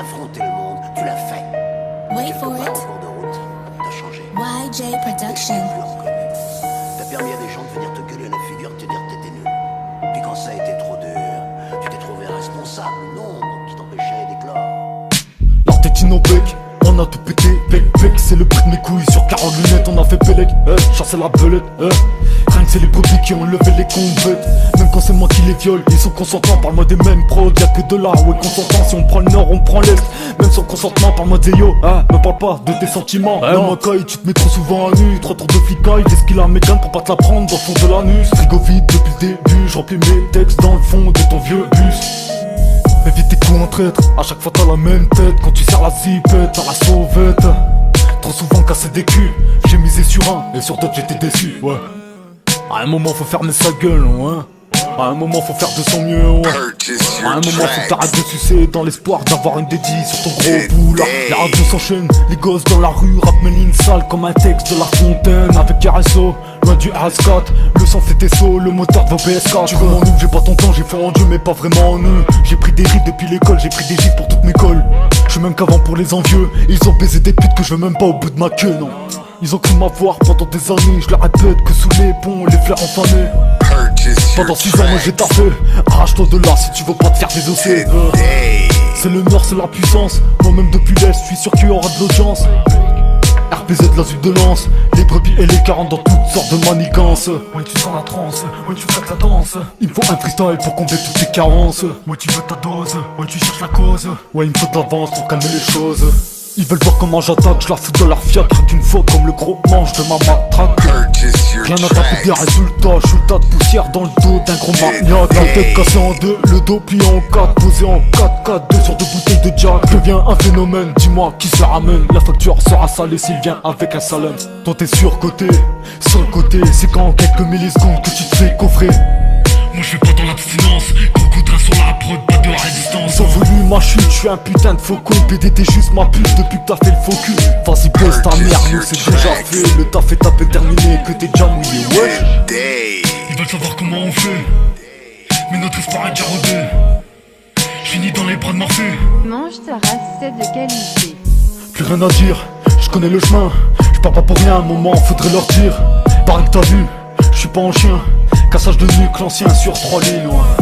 affronté le monde, tu l'as fait. Wait for Quelque part, en it. cours de route, t'as changé. YJ T'es Production. plus reconnu. T'as permis à des gens de venir te gueuler à la figure, te dire que t'étais nul. Puis quand ça a été trop dur, tu t'es trouvé responsable, l'ombre qui t'empêchait d'éclore. L'art est innobec, on a tout pété, bec, c'est le prix de mes couilles. Sur 40 lunettes on a fait Pélec, chassé la belette, rien que c'est les brebis qui ont levé les convêtes. Même quand c'est moi qui les viole, ils sont consentants, parle-moi des mêmes prods. Y'a que de l'art, ouais consentant, si on prend le nord, on prend l'est. Même sans consentement, parle-moi des yo, me parle pas de tes sentiments. Non, Macaille, tu te mets trop souvent à nu, 3 tours de flicaille, des skills à mécane pour pas te la prendre dans le fond de l'anus. Frigo vide depuis le début, je remplis mes textes dans le fond de ton vieux bus. Évite tes coups en traître, à chaque fois t'as la même tête. Quand tu serres la zipette, t'as la sauvette. Trop souvent cassé des culs, j'ai misé sur un, et sur d'autres j'étais déçu, ouais. À un moment faut fermer sa gueule, ouais. À un moment faut faire de son mieux, ouais. À un moment faut t'arrêter de sucer dans l'espoir d'avoir une dédie sur ton gros boulard. Les radios s'enchaînent, les gosses dans la rue rappent mes lignes sales comme un texte de La Fontaine. Avec RSO, loin du RS4, le sang fait tes sauts, le moteur de vos PS4. Tu veux mon ouf, j'ai pas ton temps, j'ai fait en Dieu mais pas vraiment en eux. J'ai pris des rides depuis l'école, j'ai pris des gifs pour toutes mes cols. Je suis même qu'avant pour les envieux, ils ont baisé des putes que je veux même pas au bout de ma queue, non. Ils ont cru m'avoir pendant des années, je leur répète que sous les ponts, les fleurs enflammées. Pendant 6 ans moi j'ai taffé, arrache-toi de là si tu veux pas te faire désosser. C'est le nord, c'est la puissance, moi-même depuis l'est, je suis sûr qu'il y aura de l'audience. RPZ la suite de lance, les brebis et les 40 dans toutes sortes de manigances. Ouais tu sens la transe, ouais tu fais la danse. Il me faut un freestyle pour combler toutes tes carences. Ouais tu veux ta dose, ouais tu cherches la cause. Ouais il me faut de l'avance pour calmer les choses. Ils veulent voir comment j'attaque, je la fous de leur fiacre d'une fois comme le gros manche de ma matraque. Rien à taper des résultats, je suis le tas de poussière dans le dos d'un gros maniaque. La tête cassée en deux, le dos plié en 4, posé en 4, 2 sur 2 bouteilles de Jack. Je deviens un phénomène, dis-moi qui se ramène. La facture sera salée s'il vient avec un salem. Toi t'es surcoté, sur le côté, c'est quand en quelques millisecondes que tu te fais coffrer. Moi je fais pas dans l'abstinence, beaucoup de sur la prod, pas de résistance. Ils ont voulu ma chute, je suis un putain de faucon. PD t'es juste ma pute depuis que t'as fait le faux cul. Vas-y baisse ta merde, nous c'est déjà fait. Le taf est tapé terminé, que t'es déjà mouillé, ouais. Ils veulent savoir comment on fait, mais notre espoir est déjà rodé. J'finis dans les bras de Morphée. Mange ta race, c'est de qualité. Plus rien à dire, je connais le chemin. Je parle pas pour rien, un moment faudrait leur dire. Pareil que t'as vu, je suis pas en chien. Cassage de nuque, l'ancien sur 3 lignes, ouais.